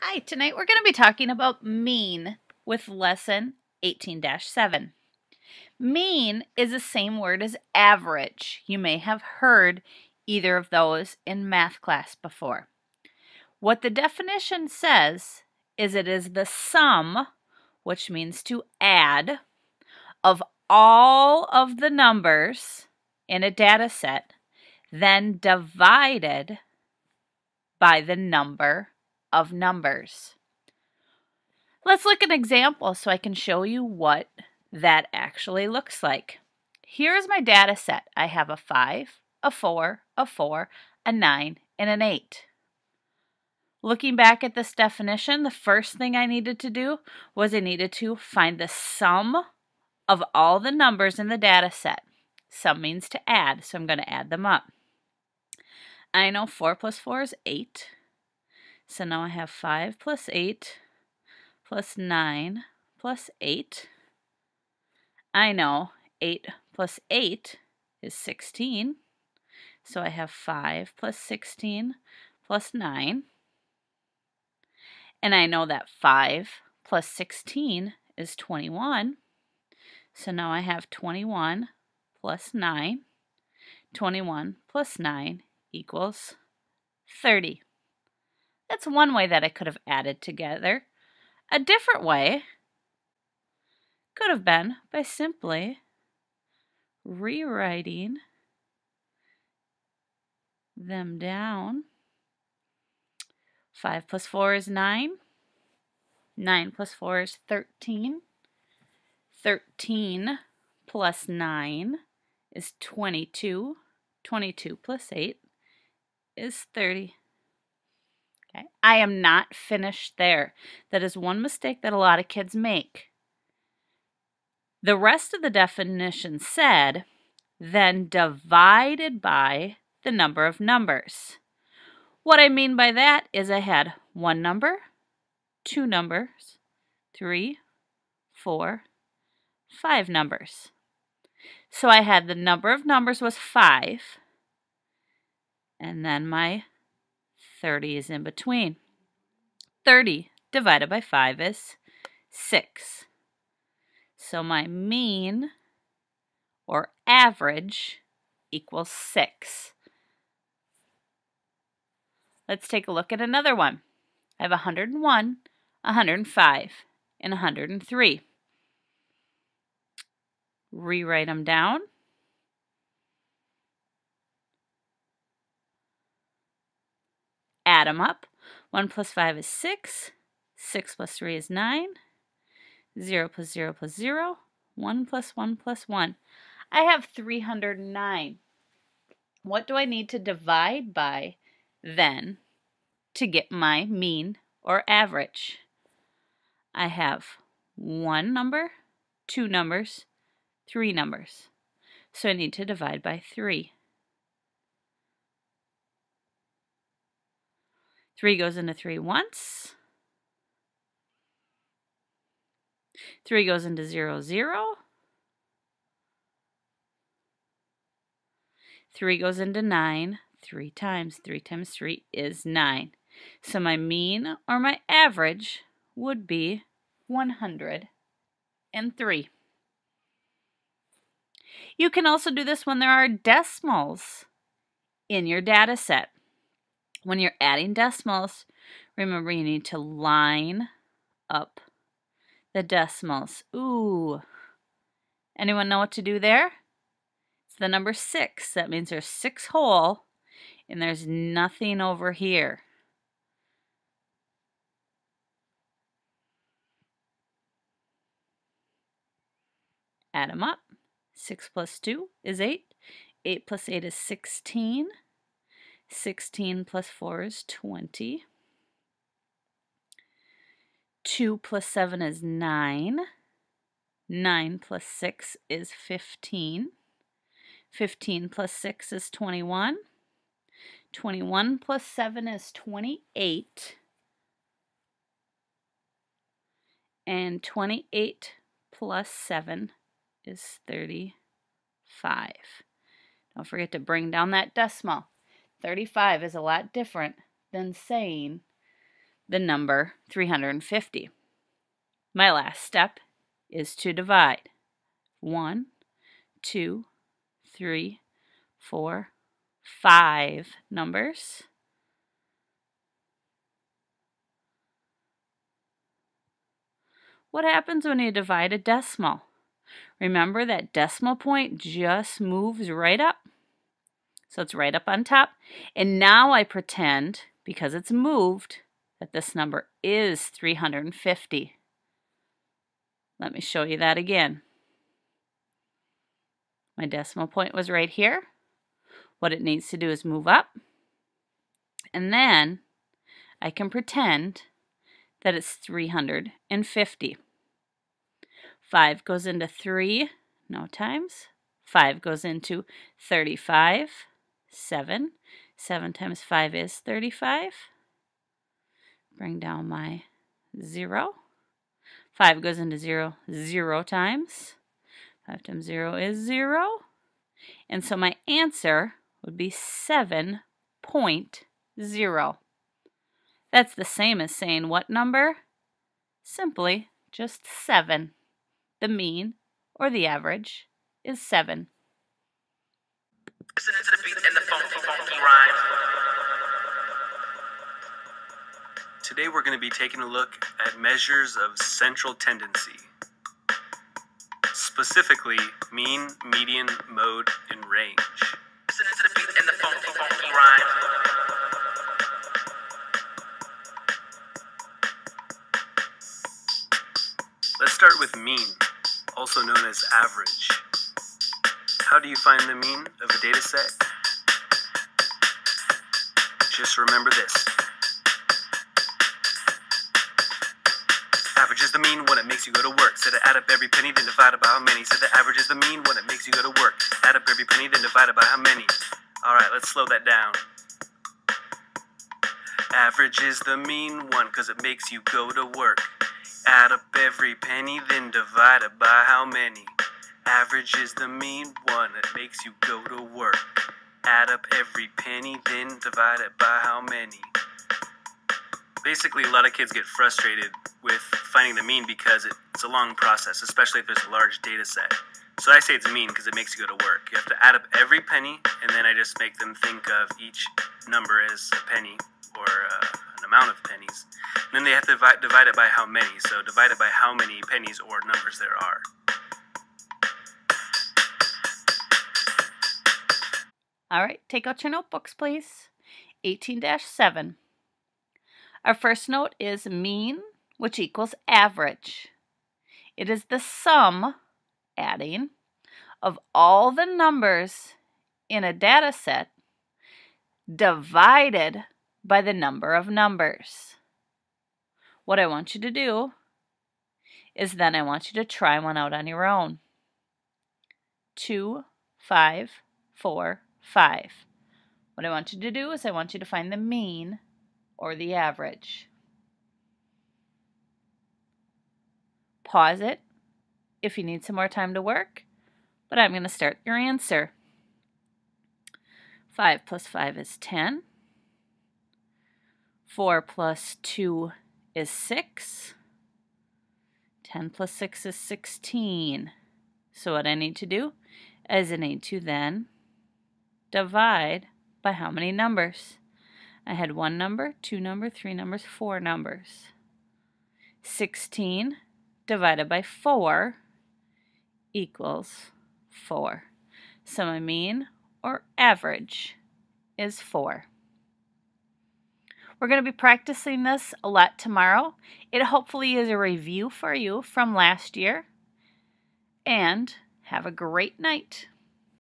Hi, tonight we're going to be talking about mean with lesson 18-7. Mean is the same word as average. You may have heard either of those in math class before. What the definition says is it is the sum, which means to add, of all of the numbers in a data set, then divided by the number of numbers. Let's look at an example so I can show you what that actually looks like. Here's my data set. I have a 5, a 4, a 4, a 9, and an 8. Looking back at this definition, the first thing I needed to do was I needed to find the sum of all the numbers in the data set. Sum means to add, so I'm going to add them up. I know 4 plus 4 is 8. So now I have 5 plus 8 plus 9 plus 8. I know 8 plus 8 is 16. So I have 5 plus 16 plus 9. And I know that 5 plus 16 is 21. So now I have 21 plus 9. 21 plus 9 equals 30. That's one way that I could have added together. A different way could have been by simply rewriting them down. 5 plus 4 is 9. 9 plus 4 is 13. 13 plus 9 is 22. 22 plus 8 is 30. Okay. I am not finished there. That is one mistake that a lot of kids make. The rest of the definition said, then divided by the number of numbers. What I mean by that is I had one number, two numbers, 3, 4, 5 numbers. So I had the number of numbers was 5, and then my 30 is in between. 30 divided by 5 is 6. So my mean, or average, equals 6. Let's take a look at another one. I have 101, 105, and 103. Rewrite them down. Add them up. 1 plus 5 is 6. 6 plus 3 is 9. 0 plus 0 plus 0. 1 plus 1 plus 1. I have 309. What do I need to divide by then to get my mean or average? I have one number, two numbers, 3 numbers. So I need to divide by 3. 3 goes into 3 once. 3 goes into 0, 0. 3 goes into 9 3 times. 3 times 3 is 9. So my mean or my average would be 103. You can also do this when there are decimals in your data set. When you're adding decimals, remember you need to line up the decimals. Ooh. Anyone know what to do there? It's the number 6. That means there's 6 whole and there's nothing over here. Add them up. 6 plus 2 is 8. 8 plus 8 is 16. 16 plus 4 is 20. 2 plus 7 is 9. 9 plus 6 is 15. 15 plus 6 is 21. 21 plus 7 is 28. And 28 plus 7 is 35. Don't forget to bring down that decimal. 35 is a lot different than saying the number 350. My last step is to divide. 1, 2, 3, 4, 5 numbers. What happens when you divide a decimal? Remember that decimal point just moves right up. So it's right up on top. And now I pretend, because it's moved, that this number is 350. Let me show you that again. My decimal point was right here. What it needs to do is move up. And then I can pretend that it's 350. 5 goes into 3, no times. 5 goes into 35, 7. 7 times 5 is 35. Bring down my 0. 5 goes into 0, 0 times. 5 times 0 is 0. And so my answer would be 7.0. That's the same as saying what number? Simply just 7. The mean, or the average, is 7. Listen to the beat and the funky rhyme. Today we're going to be taking a look at measures of central tendency. Specifically, mean, median, mode, and range. Listen to the beat and the funky rhyme. Let's start with mean, also known as average. How do you find the mean of a data set? Just remember this. Average is the mean when it makes you go to work. Said to add up every penny, then divide it by how many. Said the average is the mean when it makes you go to work. Add up every penny, then divide it by how many. Alright, let's slow that down. Average is the mean one, cause it makes you go to work. Add up every penny, then divide it by how many. Average is the mean one that makes you go to work. Add up every penny, then divide it by how many. Basically, a lot of kids get frustrated with finding the mean because it's a long process, especially if there's a large data set. So I say it's mean because it makes you go to work. You have to add up every penny, and then I just make them think of each number as a penny or an amount of pennies. And then they have to divide it by how many. So divide it by how many pennies or numbers there are. All right, take out your notebooks, please. 18-7. Our first note is mean, which equals average. It is the sum, adding, of all the numbers in a data set divided by the number of numbers. What I want you to do is then I want you to try one out on your own. 2, 5, 4, 5. What I want you to do is I want you to find the mean or the average. Pause it if you need some more time to work, but I'm going to start your answer. 5 plus 5 is 10. 4 plus 2 is 6. 10 plus 6 is 16. So what I need to do is I need to then divide by how many numbers? I had 1 number, 2 numbers, 3 numbers, 4 numbers. 16 divided by 4 equals 4. So my mean or average is 4. We're going to be practicing this a lot tomorrow. It hopefully is a review for you from last year. And have a great night.